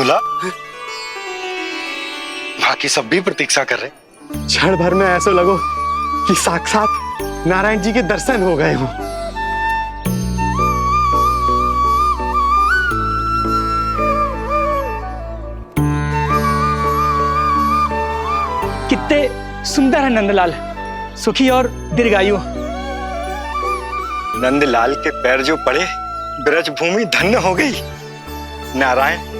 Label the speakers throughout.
Speaker 1: दूल्हा, बाकी सब भी प्रतीक्षा कर रहे।
Speaker 2: क्षण भर में ऐसा लगो कि साक्षात नारायण जी के दर्शन हो गए हों।
Speaker 3: कितने सुंदर है नंदलाल, सुखी और दीर्घायु।
Speaker 1: नंदलाल के पैर जो पड़े, ब्रज भूमि धन्य हो गई। नारायण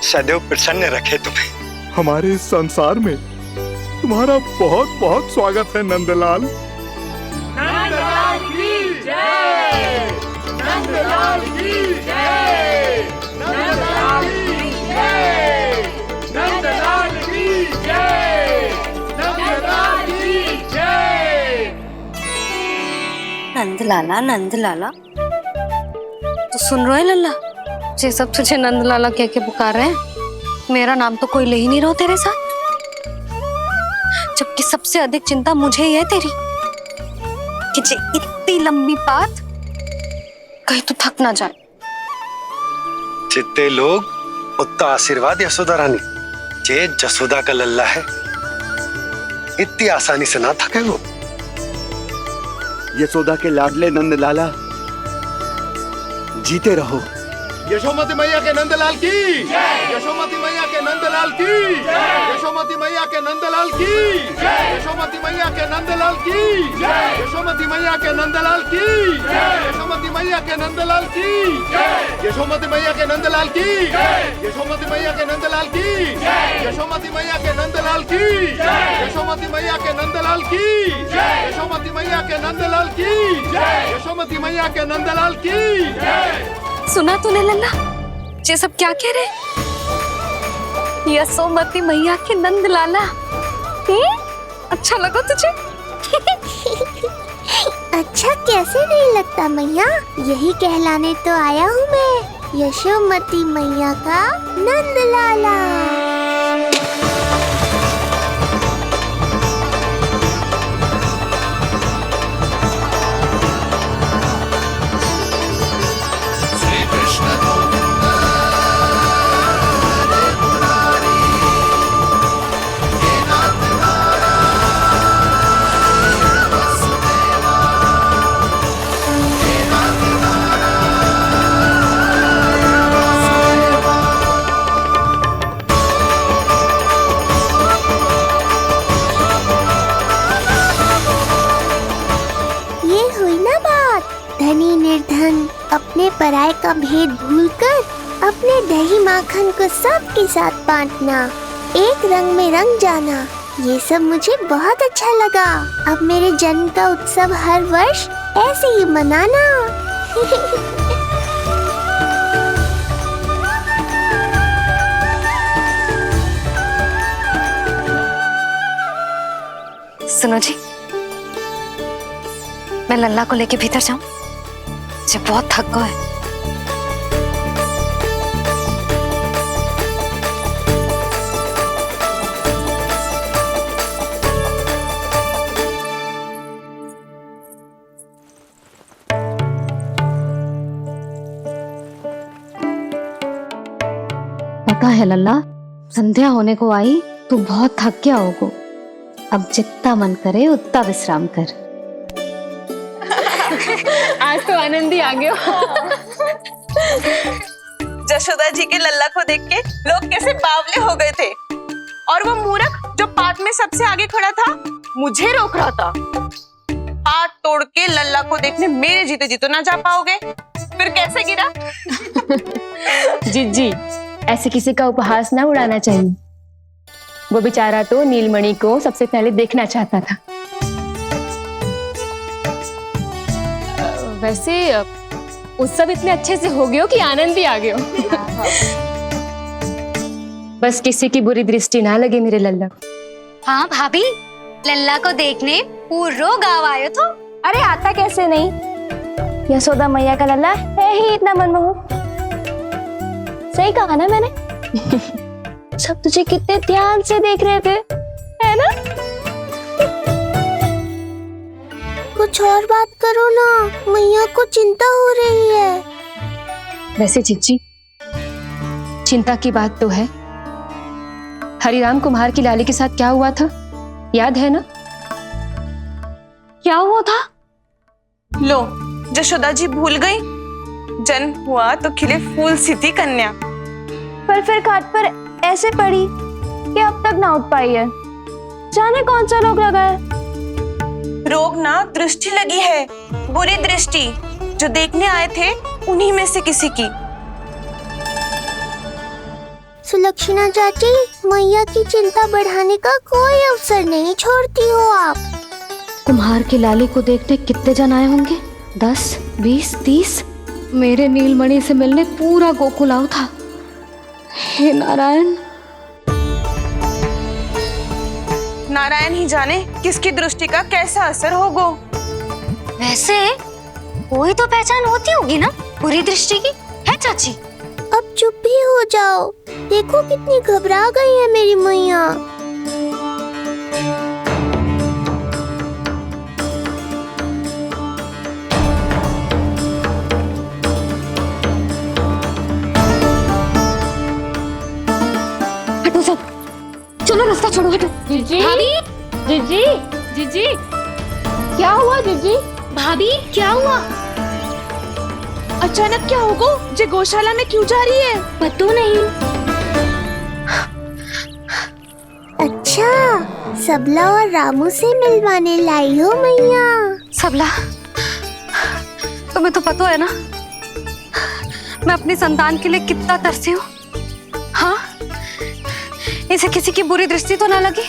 Speaker 1: सदैव प्रसन्न रखे तुम्हें।
Speaker 4: हमारे इस संसार में तुम्हारा बहुत बहुत स्वागत है नंदलाल।
Speaker 5: नंदलाल की जय, नंदलाल की जय, नंदलाल की जय, नंदलाल की जय, नंदलाल की जय।
Speaker 6: नंदलाला नंदलाला, तो सुन रहे लल्ला, ये सब तुझे नंदलाला कह के पुकार रहे हैं। मेरा नाम तो कोई ले ही नहीं रहा तेरे साथ, जबकि सबसे अधिक चिंता मुझे ही है तेरी कि जे इतनी लंबी बात कहीं तो थक ना जाए।
Speaker 1: जितने लोग उतना आशीर्वाद यशोदा रानी, जे जसोदा का लल्ला है, इतनी आसानी से ना थके वो।
Speaker 2: यशोदा के लाडले नंदलाला, जीते रहो।
Speaker 4: यशोमती मैया के नंदलाल की जय, यशोमती मैया के नंदलाल की जय, यशोमती मैया के नंदलाल की जय, यशोमती मैया के नंदलाल की जय, यशोमती मैया के नंदलाल की जय, यशोमती मैया के नंदलाल की जय, यशोमती मैया के नंदलाल की जय, यशोमती मैया के नंदलाल की जय, यशोमती मैया के नंदलाल की जय, यशोमती मैया के नंदलाल की जय, यशोमती मैया के नंदलाल की जय, यशोमती मैया के नंदलाल की जय।
Speaker 6: सुना तूने लल्ला, ये सब क्या कह रहे? यशोमती मैया के नंदलाला, अच्छा लगा तुझे?
Speaker 7: अच्छा कैसे नहीं लगता मैया, यही कहलाने तो आया हूँ मैं, यशोमती मैया का नंदलाला। धनी निर्धन अपने पराये का भेद भूलकर अपने दही माखन को सबके साथ बांटना, एक रंग में रंग जाना, ये सब मुझे बहुत अच्छा लगा। अब मेरे जन्म का उत्सव हर वर्ष ऐसे ही मनाना।
Speaker 6: सुनो जी, मैं लल्ला को लेके भीतर जाऊं, मुझे बहुत थक गया है। पता है लल्ला, संध्या होने को आई, तू बहुत थक गया होगा। अब जितना मन करे उतना विश्राम कर।
Speaker 8: आज तो आनंद ही आ गया।
Speaker 9: जशोदा जी के लल्ला को देख के लोग कैसे बावले हो गए थे, और वो मूर्ख जो पात में सबसे आगे खड़ा था मुझे रोक रहा था। हाथ तोड़ के लल्ला को देखने मेरे जीते जी तो ना जा पाओगे, फिर कैसे गिरा?
Speaker 8: जीजी, ऐसे किसी का उपहास ना उड़ाना चाहिए। वो बेचारा तो नीलमणि को सबसे पहले देखना चाहता था। वैसे उत्सव इतने अच्छे से हो गए हो कि आनंद भी आ गए हो। बस किसी की बुरी दृष्टि ना लगे मेरे लल्ला को।
Speaker 6: हाँ भाभी, लल्ला को देखने पूरा गांव आयो तो।
Speaker 8: अरे आता कैसे नहीं, यशोदा मैया का लल्ला है ही इतना मनमोहक। सही कहा ना मैंने? सब तुझे कितने ध्यान से देख रहे थे, है ना?
Speaker 7: कुछ और बात करो ना, मैया को चिंता हो रही है।
Speaker 8: वैसे जीजी, चिंता की बात तो है। हरिराम कुम्हार की लाली के साथ क्या हुआ था, याद है ना?
Speaker 6: क्या हुआ था?
Speaker 9: लो, जशोदा जी भूल गई। जन्म हुआ तो खिले फूल सी थी कन्या।
Speaker 8: पर फिर खाट पर ऐसे पड़ी कि अब तक ना उठ पाई है। जाने कौन सा रोग लगा है।
Speaker 9: रोग ना दृष्टि लगी है, बुरी दृष्टि। जो देखने आए थे उन्हीं में से किसी की।
Speaker 7: सुलक्षणा चाची, मैया की चिंता बढ़ाने का कोई अवसर नहीं छोड़ती हो आप।
Speaker 6: कुम्हार की लाली को देखने कितने जन आए होंगे? 10, 20, 30। मेरे नीलमणि से मिलने पूरा गोकुल आओ था। हे नारायण।
Speaker 9: नारायण ही जाने किसकी दृष्टि का कैसा असर होगो।
Speaker 6: वैसे कोई तो पहचान होती होगी ना बुरी दृष्टि की, है चाची?
Speaker 7: अब चुप भी हो जाओ। देखो कितनी घबरा गई है मेरी मैया।
Speaker 6: हटो सब, चलो रास्ता छोड़ो, हटो।
Speaker 8: जीजी,
Speaker 6: भाभी,
Speaker 8: जीजी, जीजी, क्या हुआ जीजी?
Speaker 6: भाभी क्या हुआ?
Speaker 9: अचानक क्या होगो? जे गौशाला में क्यों जा रही है?
Speaker 6: पता नहीं।
Speaker 7: अच्छा, सबला और रामू से मिलवाने लाई हो मैया।
Speaker 6: सबला, तुम्हें तो पता है ना मैं अपनी संतान के लिए कितना तरसी हूँ। हाँ, इसे किसी की बुरी दृष्टि तो ना लगी?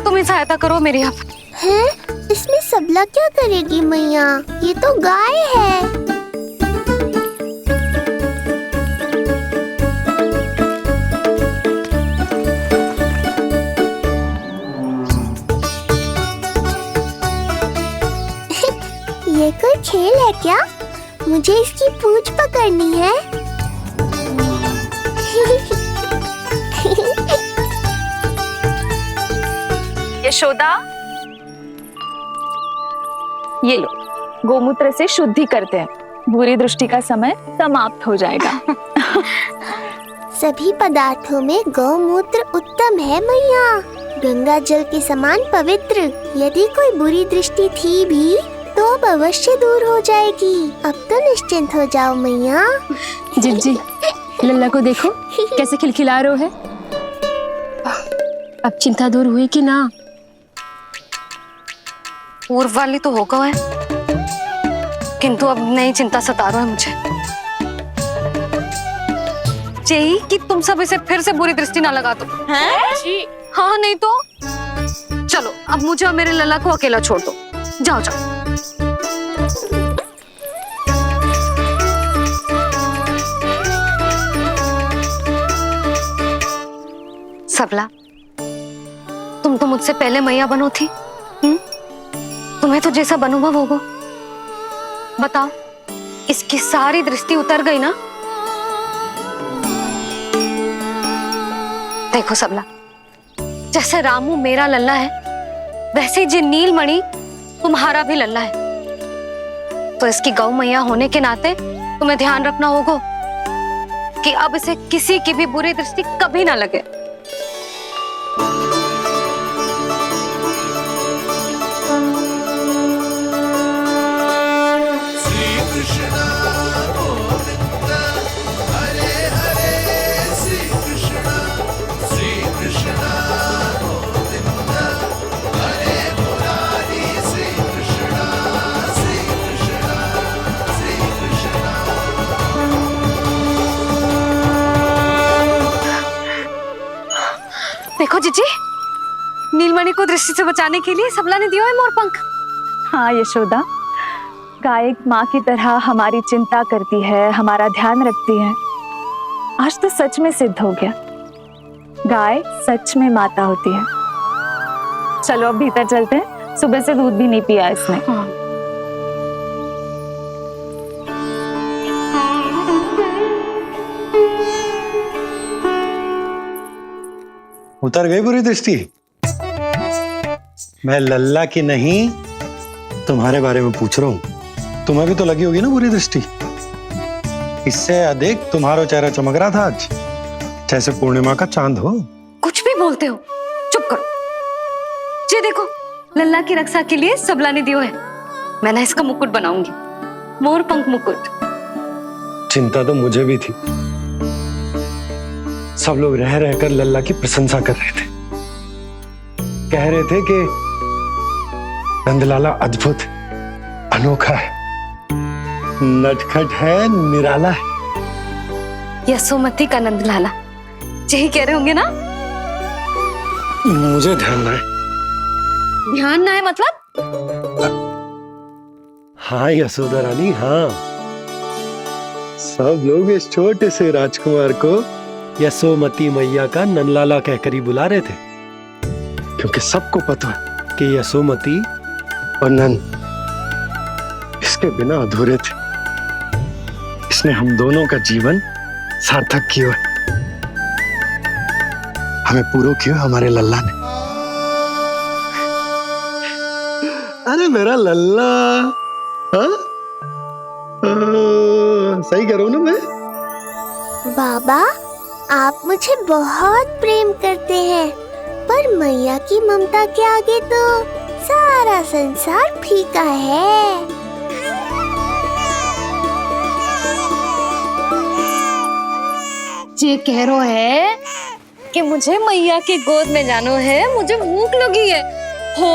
Speaker 6: तुम ही सहायता करो मेरी। अब
Speaker 7: हैं? इसमें सबला क्या करेगी मैया? ये तो गाय है। ये कोई खेल है क्या? मुझे इसकी पूंछ पकड़नी है।
Speaker 8: यशोदा, ये लो, गोमूत्र से शुद्धि करते हैं। बुरी दृष्टि का समय समाप्त हो जाएगा।
Speaker 7: सभी पदार्थों में गौमूत्र उत्तम है मैया, गंगा जल के समान पवित्र। यदि कोई बुरी दृष्टि थी भी तो अब अवश्य दूर हो जाएगी। अब तो निश्चिंत हो जाओ मैया।
Speaker 8: जीजी, लल्ला को देखो कैसे खिलखिला रहे है। अब चिंता दूर हुई कि ना?
Speaker 6: पूर्व वाली तो होगा है, किंतु अब नई चिंता सता रहा है मुझे। यही कि तुम सब इसे फिर से बुरी दृष्टि ना लगा दो।
Speaker 9: हैं?
Speaker 6: हाँ, नहीं तो चलो अब मुझे और मेरे लल्ला को अकेला छोड़ दो। जाओ जाओ। सबला, तुम तो मुझसे पहले मैया बनो थी। तुम्हें तो जैसा अनुभव होगा। बताओ, इसकी सारी दृष्टि उतर गई ना? देखो सबला, जैसे रामू मेरा लल्ला है, वैसे जी नीलमणि तुम्हारा भी लल्ला है। तो इसकी गौ मैया होने के नाते तुम्हें ध्यान रखना होगा कि अब इसे किसी की भी बुरी दृष्टि कभी ना लगे। देखो जीजी, नीलमणि को दृष्टि से बचाने के लिए सबला ने दिया है मोर पंख।
Speaker 8: हाँ यशोदा, गाय माँ की तरह हमारी चिंता करती है, हमारा ध्यान रखती है। आज तो सच में सिद्ध हो गया, गाय सच में माता होती है। चलो अब भीतर चलते हैं, सुबह से दूध भी नहीं पिया इसने।
Speaker 1: उतर गई बुरी दृष्टि? मैं लल्ला की नहीं तुम्हारे बारे में पूछ रहा हूं। तुम्हें भी तो लगी होगी ना बुरी दृष्टि? इससे अधिक तुम्हारा चेहरा चमक रहा था आज, जैसे पूर्णिमा का चांद हो।
Speaker 6: कुछ भी बोलते हो, चुप करो। ये देखो, लल्ला की रक्षा के लिए सबला ने दियो है। मैं ना इसका मुकुट बनाऊंगी, मोर पंख मुकुट।
Speaker 1: चिंता तो मुझे भी थी। सब लोग रह रहकर लल्ला की प्रशंसा कर रहे थे, कह रहे थे कि नंदलाला अद्भुत, अनोखा है, नटखट है, निराला है।
Speaker 6: यशोमती का नंदलाला, यही कह रहे होंगे ना?
Speaker 1: मुझे ध्यान ना है।
Speaker 6: ध्यान ना है मतलब?
Speaker 1: हाँ यशोदा रानी, हाँ। सब लोग इस छोटे से राजकुमार को यशोमती मैया का नंदलाला कहकर ही बुला रहे थे, क्योंकि सबको पता है कि यशोमती और नंद इसके बिना अधूरे थे। इसने हम दोनों का जीवन सार्थक किया, हमें पूरा किया हमारे लल्ला ने। अरे मेरा लल्ला, हाँ? सही कह रहा हूं ना मैं?
Speaker 7: बाबा, आप मुझे बहुत प्रेम करते हैं, पर मैया की ममता के आगे तो सारा संसार फीका है।
Speaker 6: ये कह रो है कि मुझे मैया के गोद में जानो है, मुझे भूख लगी है। हो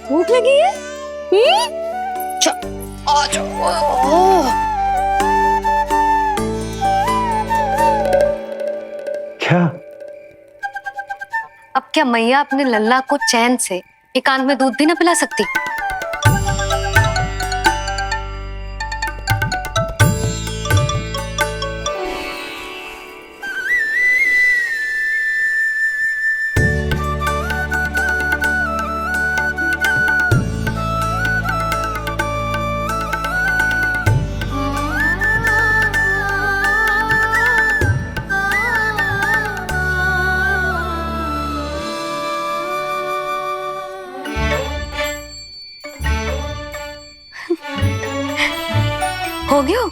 Speaker 6: भूख लगी है? आ जाओ।
Speaker 1: क्या?
Speaker 6: अब क्या मैया अपने लल्ला को चैन से एकांत में दूध भी ना पिला सकती? हो गया?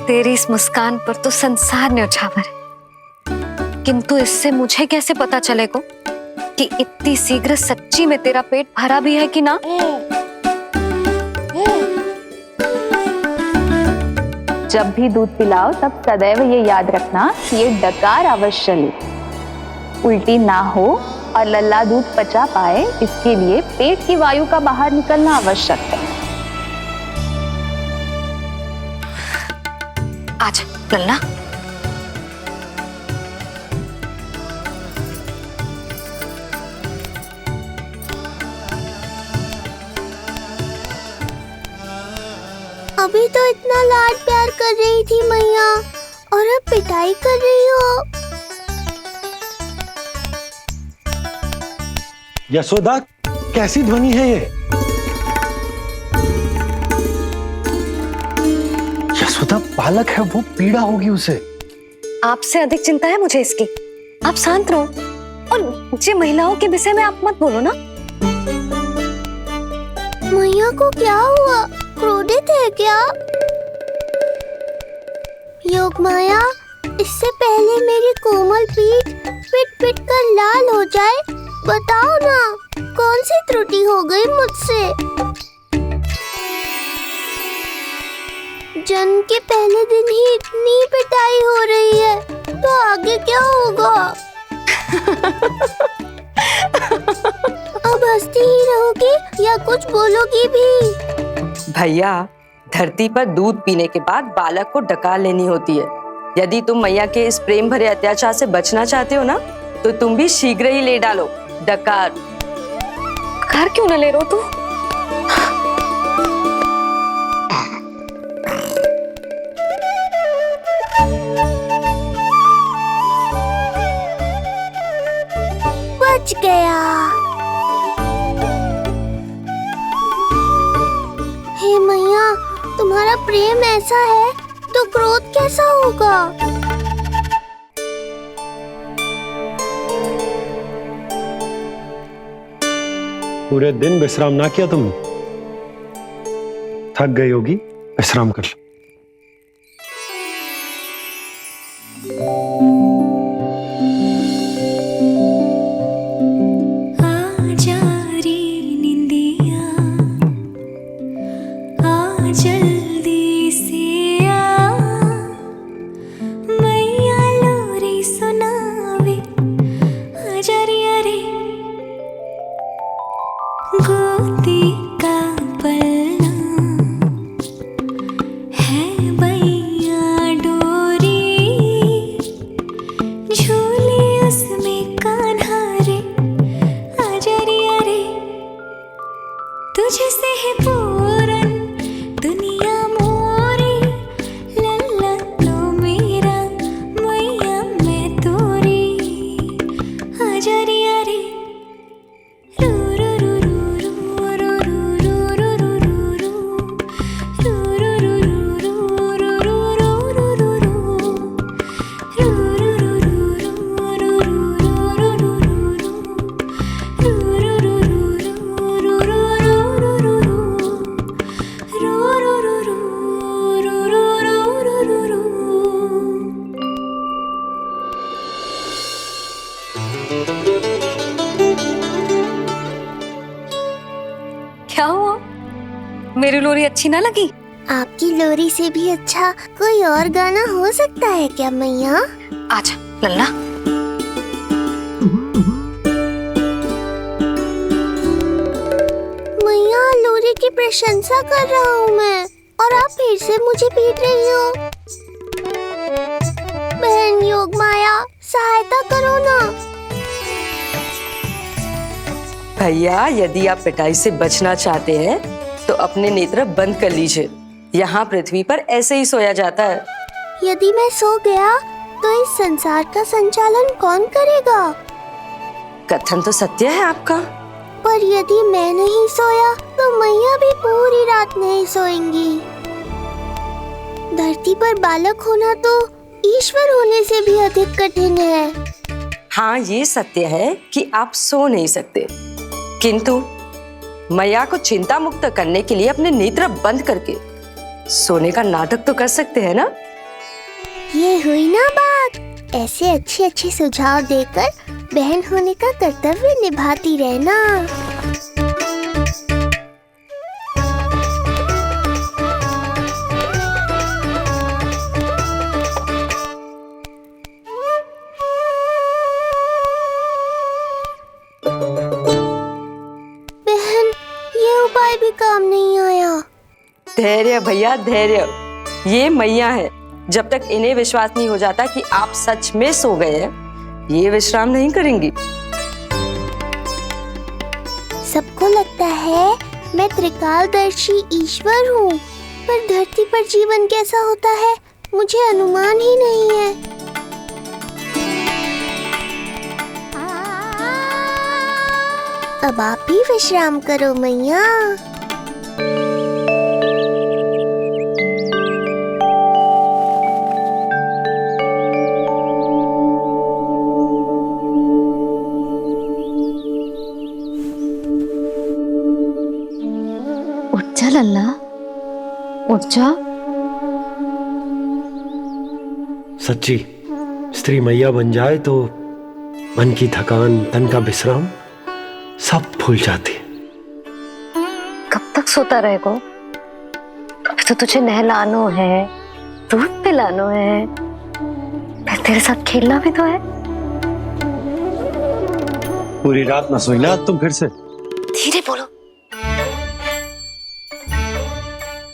Speaker 6: तेरी इस मुस्कान पर तो संसार न्यौछावर है, किंतु इससे मुझे कैसे पता चलेगा कि इतनी शीघ्र सच्ची में तेरा पेट भरा भी है कि ना?
Speaker 8: जब भी दूध पिलाओ तब सदैव ये याद रखना कि ये डकार अवश्य ले, उल्टी ना हो और लल्ला दूध पचा पाए, इसके लिए पेट की वायु का बाहर निकलना आवश्यक है।
Speaker 6: आजा लल्ला।
Speaker 7: अभी तो इतना लाड प्यार कर रही थी मैया, और अब पिटाई कर रही हो।
Speaker 1: यशोदा, कैसी ध्वनि है ये? यशोदा, बालक है वो, पीड़ा होगी उसे।
Speaker 6: आपसे अधिक चिंता है मुझे इसकी। आप शांत रहो, और ये महिलाओं के विषय में आप मत बोलो ना।
Speaker 7: मैया को क्या हुआ? क्रोधित है क्या? योग माया, इससे पहले मेरी कोमल पीठ पिट पिट कर लाल हो जाए, बताओ ना कौन सी त्रुटि हो गई मुझसे? जन्म के पहले दिन ही इतनी पिटाई हो रही है, तो आगे क्या होगा? अब हंसती ही रहोगी या कुछ बोलोगी भी?
Speaker 10: भैया, धरती पर दूध पीने के बाद बालक को डकार लेनी होती है। यदि तुम मैया के इस प्रेम भरे अत्याचार से बचना चाहते हो ना, तो तुम भी शीघ्र ही ले डालो डकार।
Speaker 6: डकार क्यों न ले रहे हो तू?
Speaker 7: बच गया। हे मैया, तुम्हारा प्रेम ऐसा है तो क्रोध कैसा होगा?
Speaker 1: पूरे दिन विश्राम ना किया तुमने? थक गई होगी, विश्राम कर लो।
Speaker 5: तुझसे है पूरन दुनिया मोरी, लल्ला तो मेरा मैया मैं तोरी, आजा रे यारे रू रू रू रू रू रू रू रू रू रू रू रू रू रू रू रू
Speaker 6: क्या हुआ? मेरी लोरी अच्छी ना लगी?
Speaker 7: आपकी लोरी से भी अच्छा कोई और गाना हो सकता है क्या मैया?
Speaker 6: आजा लल्ला।
Speaker 7: मैया, लोरी की प्रशंसा कर रहा हूँ मैं और आप फिर से मुझे पीट रही हो। बहन योग माया, सहायता करो ना।
Speaker 10: भैया, यदि आप पिटाई से बचना चाहते हैं तो अपने नेत्र बंद कर लीजिए। यहाँ पृथ्वी पर ऐसे ही सोया जाता है।
Speaker 7: यदि मैं सो गया तो इस संसार का संचालन कौन करेगा?
Speaker 10: कथन तो सत्य है आपका।
Speaker 7: पर यदि मैं नहीं सोया तो मैया भी पूरी रात नहीं सोएंगी। धरती पर बालक होना तो ईश्वर होने से भी अधिक कठिन है।
Speaker 10: हाँ, ये सत्य है कि आप सो नहीं सकते, किंतु मैया को चिंता मुक्त करने के लिए अपने नेत्र बंद करके सोने का नाटक तो कर सकते हैं ना?
Speaker 7: ये हुई ना बात। ऐसे अच्छे अच्छे सुझाव देकर बहन होने का कर्तव्य निभाती रहना। बहन, ये उपाय भी काम नहीं आया।
Speaker 10: धैर्य भैया, धैर्य। ये मैया है, जब तक इन्हें विश्वास नहीं हो जाता कि आप सच में सो गए हैं, ये विश्राम नहीं करेंगी।
Speaker 7: सबको लगता है मैं त्रिकालदर्शी ईश्वर हूँ, पर धरती पर जीवन कैसा होता है मुझे अनुमान ही नहीं है। अब आप भी विश्राम करो मैया।
Speaker 6: उठ जा लल्ला, उठ जा।
Speaker 1: सच्ची स्त्री मैया बन जाए तो मन की थकान, तन का विश्राम सब भूल जाती है।
Speaker 6: कब तक सोता रहेगा? अभी तो तुझे नहलानो है, दूध पिलानो है, फिर तेरे साथ खेलना भी तो है।
Speaker 1: पूरी रात ना सोई ना तुम फिर से?
Speaker 6: धीरे बोलो।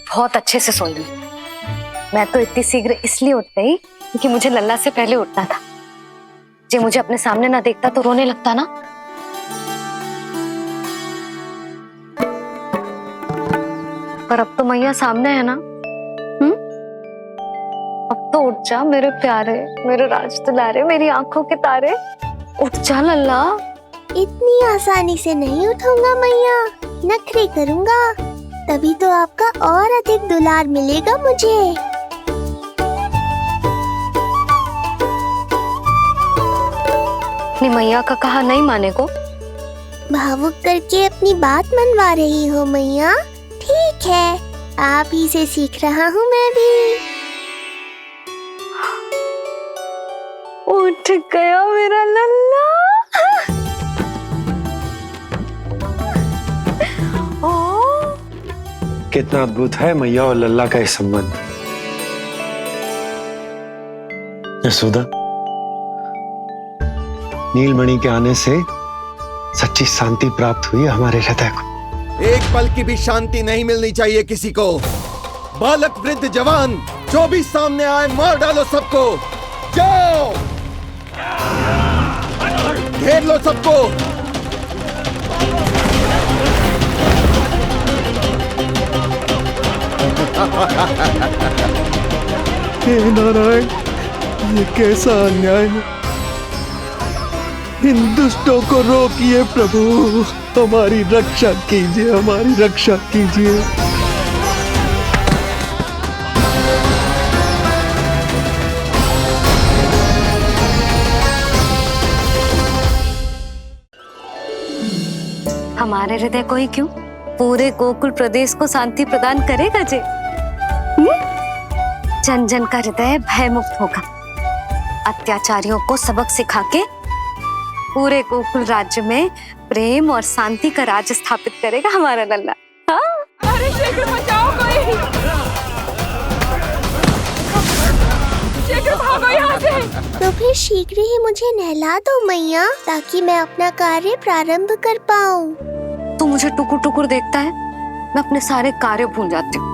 Speaker 6: बहुत अच्छे से सोई। मैं तो इतनी शीघ्र इसलिए उठ गई क्योंकि मुझे लल्ला से पहले उठना था। जो मुझे अपने सामने ना देखता तो रोने लगता ना। पर अब तो मैया सामने है ना। अब तो उठ जा मेरे प्यारे, मेरे राज दुलारे, मेरी आंखों के तारे। उठ जा लल्ला।
Speaker 7: इतनी आसानी से नहीं उठूंगा मैया, नखरे करूंगा, तभी तो आपका और अधिक दुलार मिलेगा मुझे।
Speaker 6: अपनी मैया का कहा नहीं माने को
Speaker 7: भावुक करके अपनी बात मनवा रही हो मैया। ठीक है, आप ही से सीख रहा हूँ मैं भी।
Speaker 8: उठ गया मेरा लल्ला।
Speaker 1: कितना अद्भुत है मैया और लल्ला का ये संबंध। यशोदा, नीलमणि के आने से सच्ची शांति प्राप्त हुई हमारे हृदय को।
Speaker 4: एक पल की भी शांति नहीं मिलनी चाहिए किसी को। बालक, वृद्ध, जवान जो भी सामने आए मार डालो सबको। जाओ, घेर लो सबको।
Speaker 2: हे नारायण, ये कैसा अन्याय है। इन दुष्टों को रोकिए प्रभु, हमारी रक्षा कीजिए, हमारी रक्षा कीजिए।
Speaker 6: हमारे हृदय को ही क्यों, पूरे गोकुल प्रदेश को शांति प्रदान करेगा जे। जन जन का हृदय भय मुक्त होगा। अत्याचारियों को सबक सिखा के पूरे गोकुल राज्य में प्रेम और शांति का राज स्थापित करेगा हमारा लल्ला। हाँ?
Speaker 9: अरे शीघ्र बचाओ कोई, शीघ्र भागो यहाँ से।
Speaker 7: तो फिर शीघ्र ही मुझे नहला दो मैया, ताकि मैं अपना कार्य प्रारंभ कर पाऊँ।
Speaker 6: तू मुझे टुकुर टुकुर देखता है, मैं अपने सारे कार्य भूल जाती हूँ।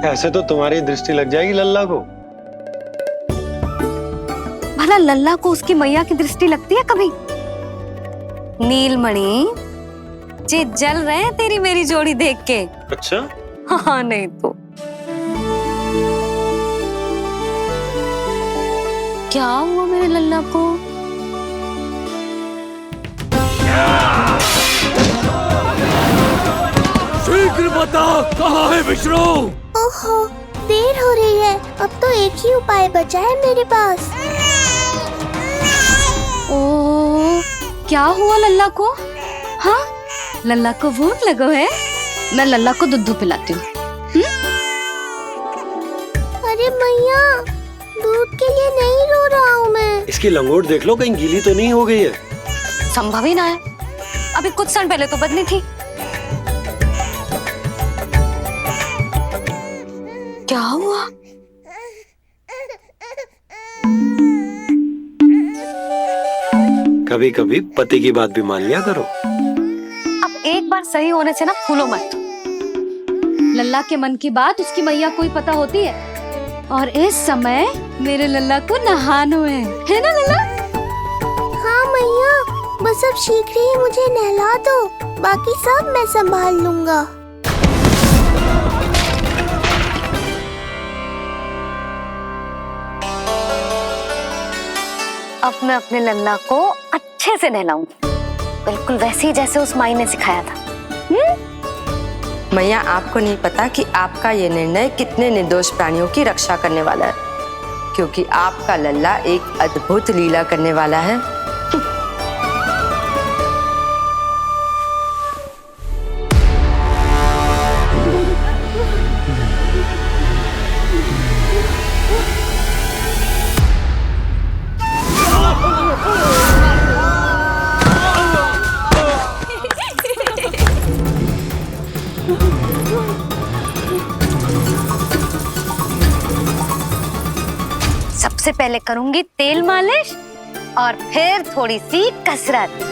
Speaker 1: ऐसे तो तुम्हारी दृष्टि लग जाएगी लल्ला को।
Speaker 6: भला लल्ला को उसकी मैया की दृष्टि लगती है कभी? नीलमणि जे जल रहे हैं तेरी मेरी जोड़ी देख के।
Speaker 1: अच्छा?
Speaker 6: हाँ, नहीं तो क्या हुआ मेरे लल्ला को?
Speaker 2: शीघ्र बता, कहाँ है विष्णु?
Speaker 7: ओहो, देर हो रही है। अब तो एक ही उपाय बचा है मेरे पास।
Speaker 6: ओ, क्या हुआ लल्ला को? हाँ, लल्ला को भूख लगो है? मैं लल्ला को दूध पिलाती हूँ।
Speaker 7: अरे मैया, दूध के लिए नहीं रो रहा हूँ मैं।
Speaker 1: इसकी लंगोट देख लो, कहीं गीली तो नहीं हो गई है।
Speaker 6: संभव ही ना है, अभी कुछ क्षण पहले तो बदली थी। क्या हुआ?
Speaker 1: कभी कभी पति की बात भी मान लिया करो।
Speaker 6: अब एक बार सही होने से ना फूलो मत। लल्ला के मन की बात उसकी मैया को ही पता होती है, और इस समय मेरे लल्ला को नहानो है ना लल्ला?
Speaker 7: हाँ मैया, बस अब शीघ्र ही मुझे नहला दो, बाकी सब मैं संभाल लूंगा।
Speaker 6: अब मैं अपने लल्ला को अच्छे से नहलाऊंगी, बिल्कुल वैसे ही जैसे उस माई ने सिखाया था।
Speaker 10: मैया, आपको नहीं पता कि आपका ये निर्णय कितने निर्दोष प्राणियों की रक्षा करने वाला है, क्योंकि आपका लल्ला एक अद्भुत लीला करने वाला है।
Speaker 6: सबसे पहले करूंगी तेल मालिश और फिर थोड़ी सी कसरत।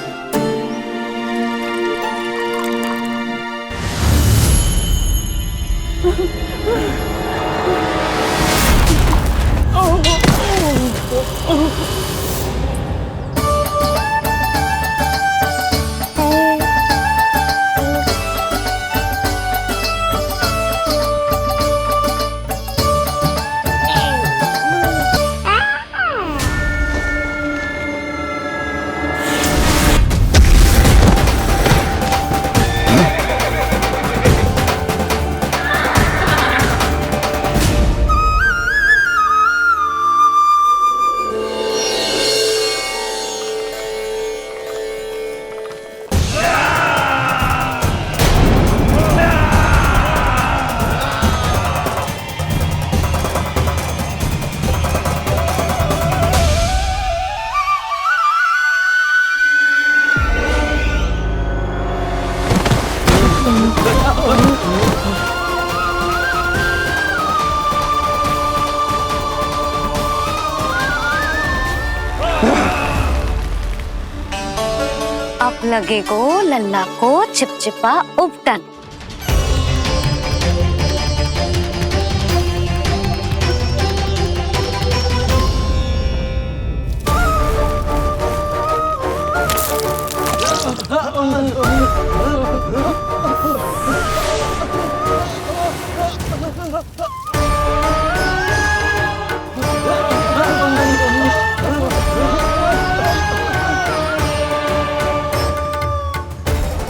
Speaker 6: लगेगो लल्ला को चिपचिपा उपटन।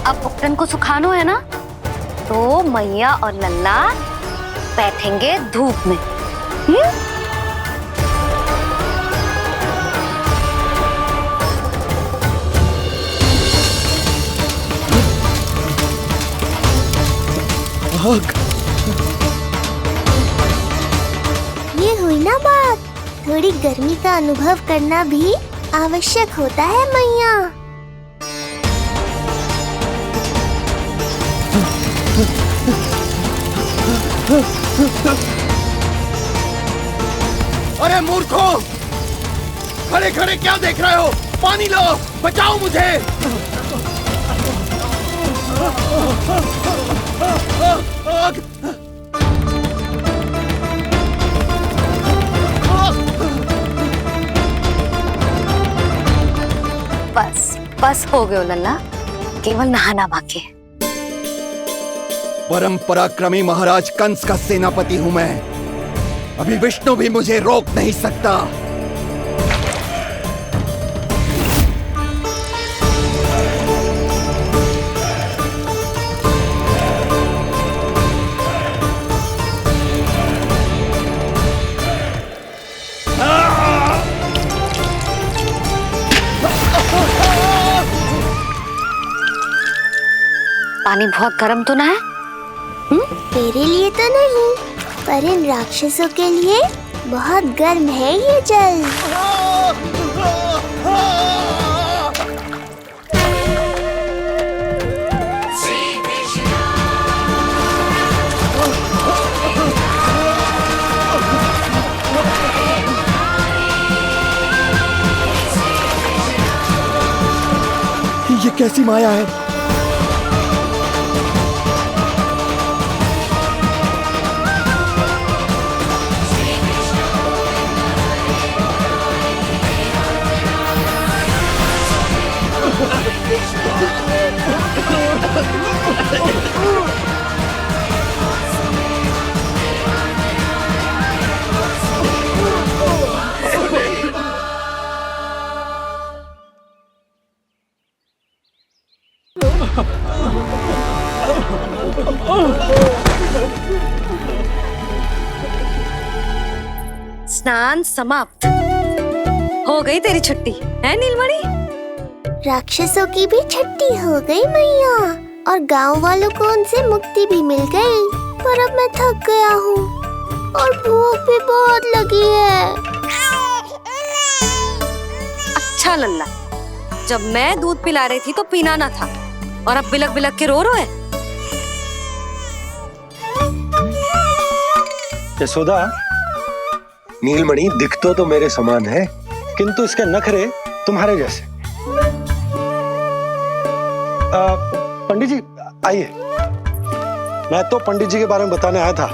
Speaker 6: अब उपटन को सुखानो है ना, तो मैया और लल्ला बैठेंगे धूप में।
Speaker 7: ये हुई ना बात, थोड़ी गर्मी का अनुभव करना भी आवश्यक होता है मैया।
Speaker 4: अरे मूर्खों, खड़े खड़े क्या देख रहे हो? पानी लो, बचाओ मुझे।
Speaker 6: बस बस हो गयो लल्ला, केवल नहाना बाकी है।
Speaker 4: परम पराक्रमी महाराज कंस का सेनापति हूं मैं। अभी विष्णु भी मुझे रोक नहीं सकता।
Speaker 6: पानी बहुत गर्म तो ना है?
Speaker 7: तेरे लिए तो नहीं, पर इन राक्षसों के लिए बहुत गर्म है ये जल।
Speaker 4: ये कैसी माया है?
Speaker 6: स्नान समाप्त। हो गई तेरी छुट्टी है नीलमणि?
Speaker 7: राक्षसों की भी छुट्टी हो गई मैया, और गांव वालों को उनसे मुक्ति भी मिल गई। पर अब मैं थक गया हूँ और भूख भी बहुत लगी है।
Speaker 6: अच्छा लल्ला, जब मैं दूध पिला रही थी तो पीना ना था, और अब बिलक बिलक के रो है।
Speaker 1: यशोदा, नीलमणि दिखतो तो मेरे समान है, किंतु इसके नखरे तुम्हारे जैसे। पंडित जी आइए, मैं तो पंडित जी के बारे में बताने आया था,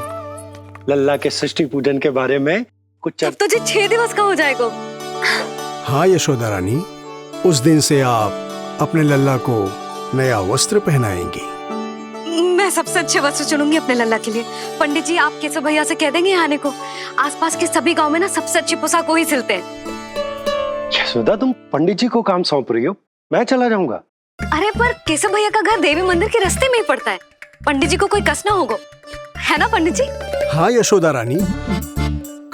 Speaker 1: लल्ला के षष्ठी पूजन के बारे में कुछ।
Speaker 6: अब तुझे 6 दिवस का हो जाएगा।
Speaker 11: हाँ यशोदा रानी, उस दिन से आप अपने लल्ला को नया वस्त्र पहनाएंगी।
Speaker 6: मैं सबसे अच्छे वस्त्र चुनूंगी अपने लल्ला के लिए। पंडित जी, आप केशव भैया से कह देंगे आने को। आसपास के सभी गांव में ना सबसे अच्छी पोशाक वही सिलते हैं।
Speaker 1: यशोदा, तुम पंडित जी को काम सौंप रही हो, मैं चला जाऊंगा।
Speaker 6: अरे पर केशव भैया का घर देवी मंदिर के रास्ते में ही पड़ता है, पंडित जी को कोई कष्ट ना होगा, है ना पंडित जी?
Speaker 11: हाँ यशोदा रानी,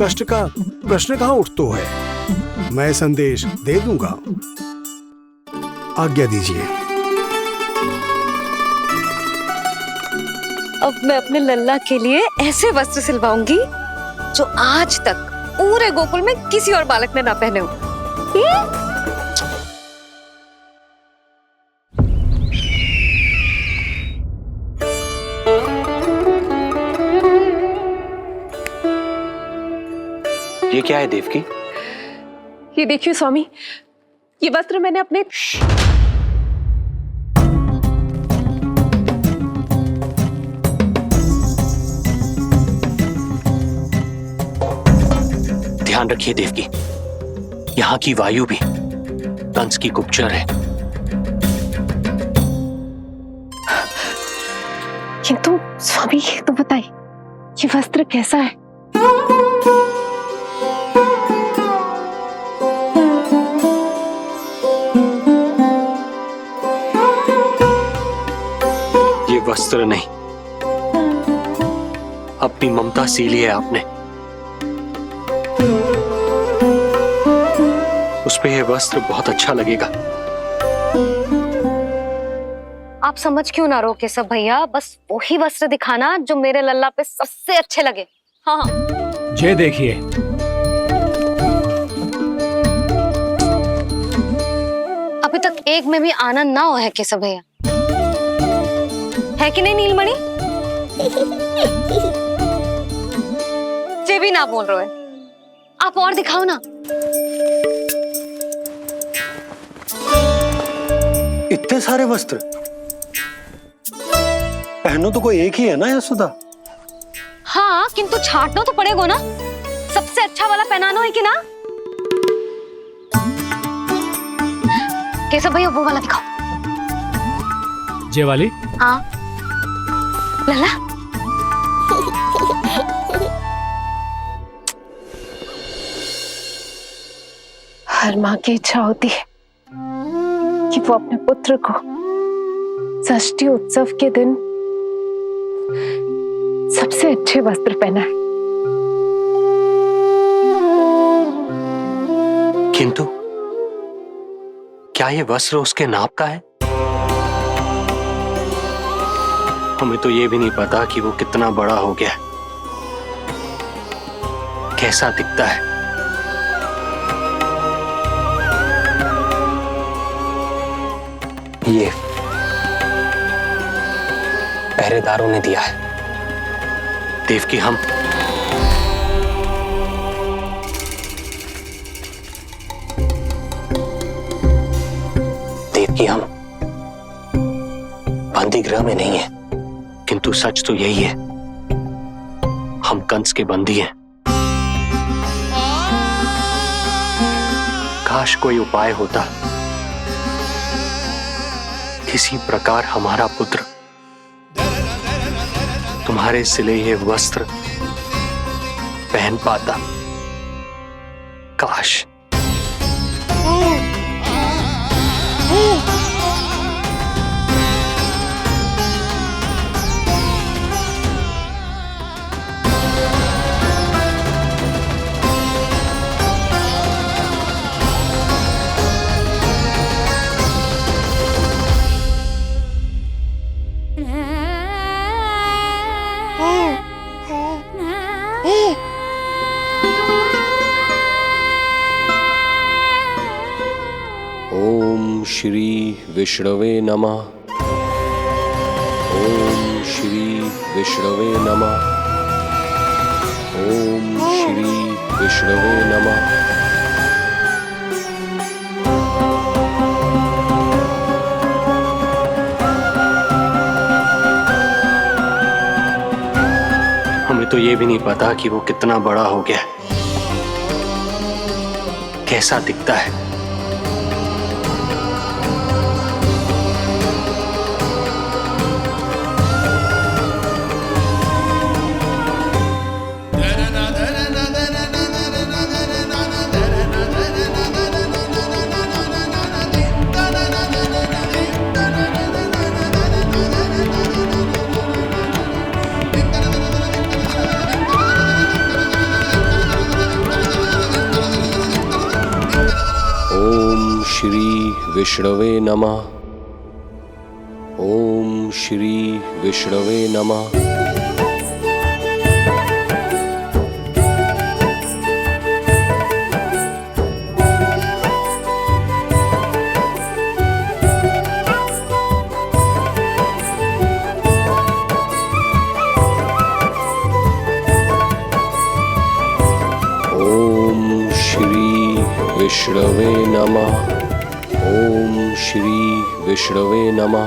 Speaker 11: कष्ट का प्रश्न कहाँ उठतो है, मैं संदेश दे दूंगा। आज्ञा दीजिए।
Speaker 6: अब मैं अपने लल्ला के लिए ऐसे वस्त्र सिलवाऊंगी जो आज तक पूरे गोकुल में किसी और बालक ने ना पहने हो।
Speaker 1: ये क्या है देवकी?
Speaker 12: ये देखिए स्वामी, ये वस्त्र मैंने अपने ध्यान रखिए देवकी, यहाँ की वायु भी कंस की गुप्तचर है।
Speaker 8: किंतु स्वामी ये तो बताइए, ये वस्त्र कैसा है?
Speaker 12: ये वस्त्र नहीं, अपनी ममता सी ली है आपने। उस पे ये वस्त्र बहुत अच्छा लगेगा।
Speaker 6: आप समझ क्यों ना रहो केशव भैया, बस वही वस्त्र दिखाना जो मेरे लल्ला पे सबसे अच्छे लगे। हाँ हाँ।
Speaker 3: ये देखिए,
Speaker 6: अभी तक एक में भी आनंद ना हो है केशव भैया, है कि नहीं नीलमणि? ये भी ना बोल रहे हो, आप और दिखाओ ना।
Speaker 1: इतने सारे वस्त्र पहनो तो कोई एक ही है ना यशोदा?
Speaker 6: हाँ, किंतु छांटना तो पड़ेगा ना, सबसे अच्छा वाला पहनाना है कि ना? केशव भैया वो वाला दिखाओ।
Speaker 3: ये वाली?
Speaker 6: हाँ लल्ला।
Speaker 8: हर माँ की इच्छा होती है कि वो अपने पुत्र को षष्ठी उत्सव के दिन सबसे अच्छे वस्त्र पहनाए।
Speaker 12: किंतु क्या ये वस्त्र उसके नाप का है? हमें तो ये भी नहीं पता कि वो कितना बड़ा हो गया, कैसा दिखता है। ये पहरेदारों ने दिया है। देवकी हम बंदी गृह में नहीं है, किंतु सच तो यही है, हम कंस के बंदी हैं। काश कोई उपाय होता, किसी प्रकार हमारा पुत्र तुम्हारे सिले ये वस्त्र पहन पाता। काश। ओम श्री विष्णवे नमः। ओम श्री विष्णवे नमः। ओम श्री विष्णवे नमः। हमें तो ये भी नहीं पता कि वो कितना बड़ा हो गया, कैसा दिखता है। ओम श्री विष्णवे नमः। ओम श्री विष्णवे नमः। ओम श्री विष्णवे नमः। ओम श्री विष्णवे नमः।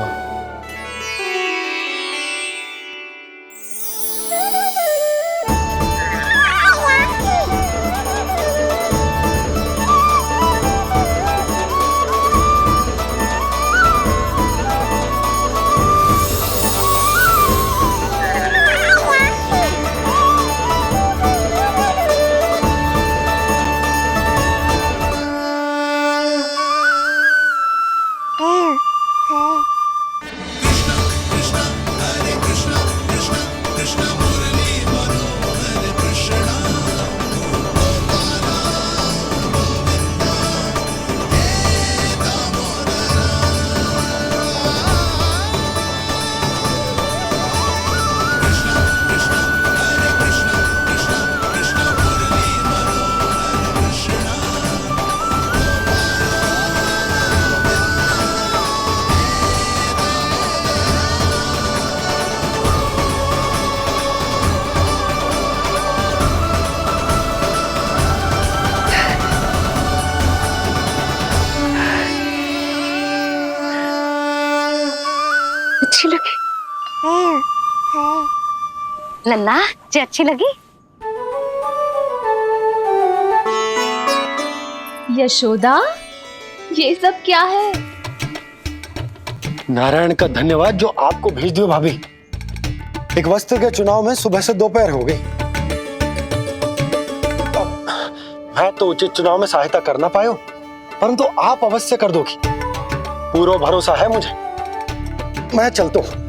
Speaker 6: लल्ला जी अच्छी लगी?
Speaker 8: यशोदा, ये सब क्या है?
Speaker 2: नारायण का धन्यवाद जो आपको भेज दियो भाभी। एक वस्त्र के चुनाव में सुबह से दोपहर हो गई। मैं तो उचित चुनाव में सहायता कर ना पायो, परंतु आप अवश्य कर दोगी, पूरा भरोसा है मुझे। मैं चलता हूं।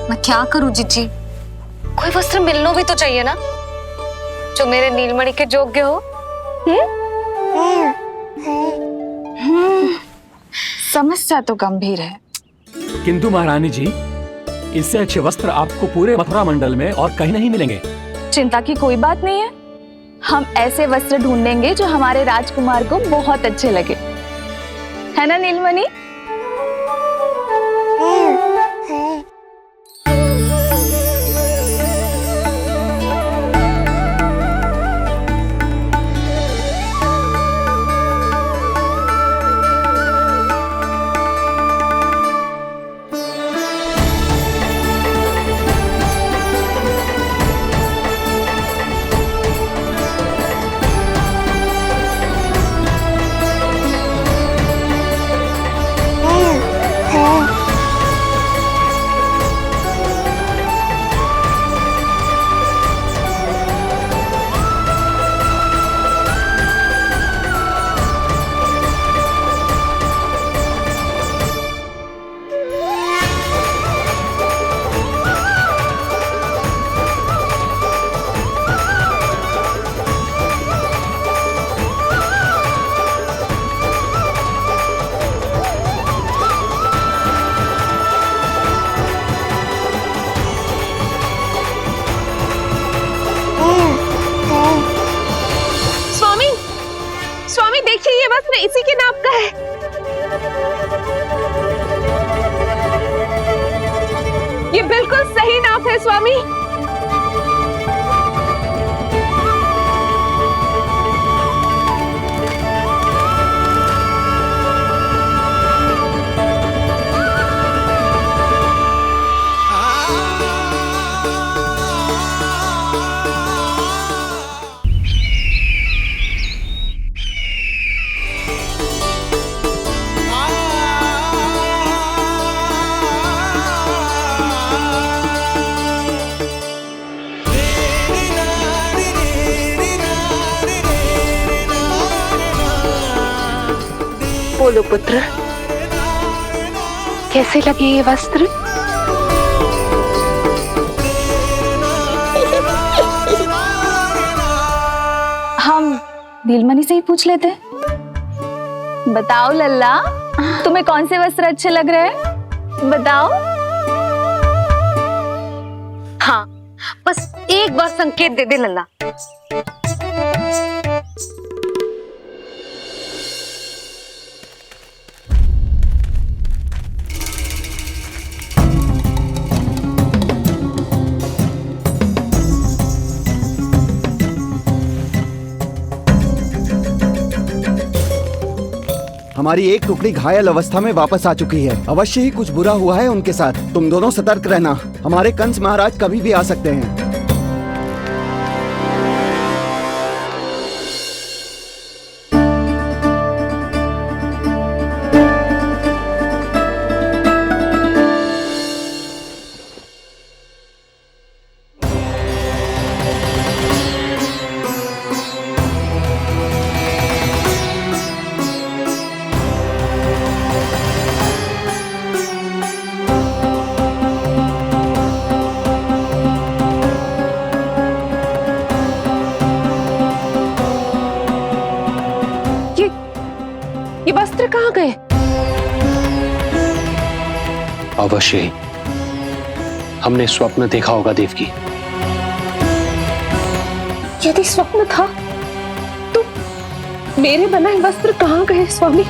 Speaker 6: मैं क्या करूं जीजी? कोई वस्त्र मिलना भी तो चाहिए ना जो मेरे नीलमणि के योग्य हो।
Speaker 9: समस्या तो गंभीर है।
Speaker 3: किंतु महारानी जी, इससे अच्छे वस्त्र आपको पूरे मथुरा मंडल में और कहीं नहीं मिलेंगे।
Speaker 8: चिंता की कोई बात नहीं है, हम ऐसे वस्त्र ढूंढेंगे जो हमारे राजकुमार को बहुत अच्छे लगे, है ना नीलमणि?
Speaker 9: स्वामी देखिए, ये वस्त्र इसी के नाप का है। ये बिल्कुल सही नाप है स्वामी। बोलो पुत्र, कैसे लगे ये वस्त्र?
Speaker 8: हम नीलमणि से ही पूछ लेते। बताओ लल्ला, तुम्हें कौन से वस्त्र अच्छे लग रहे हैं? बताओ।
Speaker 6: हाँ, बस एक बार संकेत दे दे लल्ला।
Speaker 13: हमारी एक टुकड़ी घायल अवस्था में वापस आ चुकी है। अवश्य ही कुछ बुरा हुआ है उनके साथ। तुम दोनों सतर्क रहना, हमारे कंस महाराज कभी भी आ सकते हैं।
Speaker 9: ये वस्त्र कहाँ गए?
Speaker 12: अवश्य ही हमने स्वप्न देखा होगा देवकी।
Speaker 9: यदि स्वप्न था तो मेरे बनाए वस्त्र कहाँ गए स्वामी?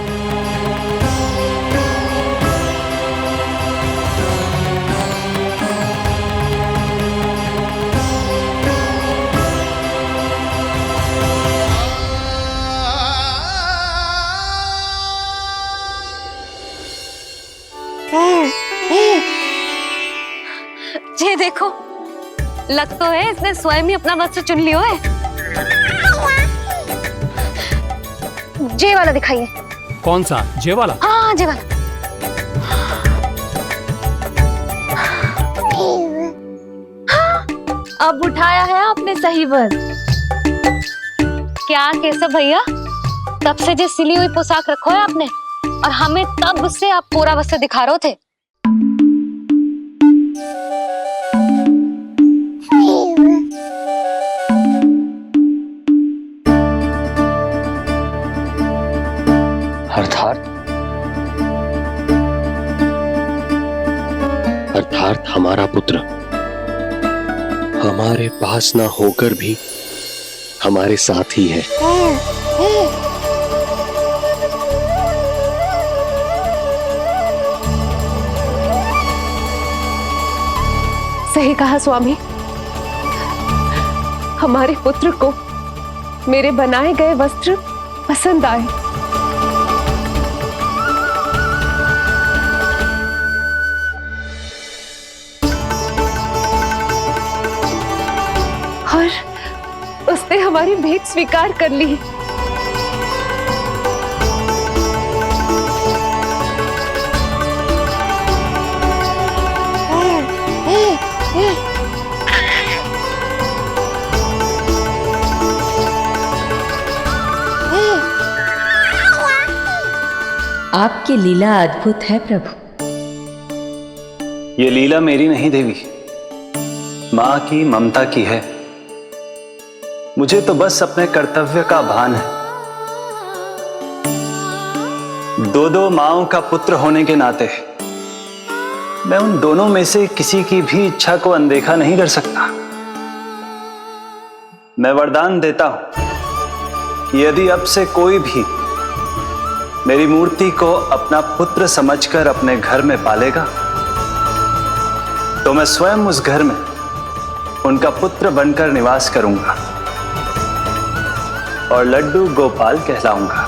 Speaker 6: ये देखो, लग तो है इसने स्वयं ही अपना वस्त्र चुन लियो है। जे वाला दिखाइए।
Speaker 3: कौन सा? जे वाला?
Speaker 6: हाँ, जे वाला।
Speaker 8: अब उठाया है आपने सही वक्त।
Speaker 6: क्या केशव भैया, तब से जो सिली हुई पोशाक रखो है आपने, और हमें तब से आप पूरा वस्त्र दिखा रहे थे।
Speaker 12: अर्थात हमारा पुत्र हमारे पास ना होकर भी हमारे साथ ही है।
Speaker 8: सही कहा स्वामी, हमारे पुत्र को मेरे बनाए गए वस्त्र पसंद आए। और उसने हमारी भेंट स्वीकार कर ली।
Speaker 10: आपकी लीला अद्भुत है प्रभु।
Speaker 14: ये लीला मेरी नहीं देवी, मां की ममता की है। मुझे तो बस अपने कर्तव्य का भान है। दो माओं का पुत्र होने के नाते मैं उन दोनों में से किसी की भी इच्छा को अनदेखा नहीं कर सकता। मैं वरदान देता हूं कि यदि अब से कोई भी मेरी मूर्ति को अपना पुत्र समझकर अपने घर में पालेगा, तो मैं स्वयं उस घर में उनका पुत्र बनकर निवास करूंगा और लड्डू गोपाल कहलाऊंगा।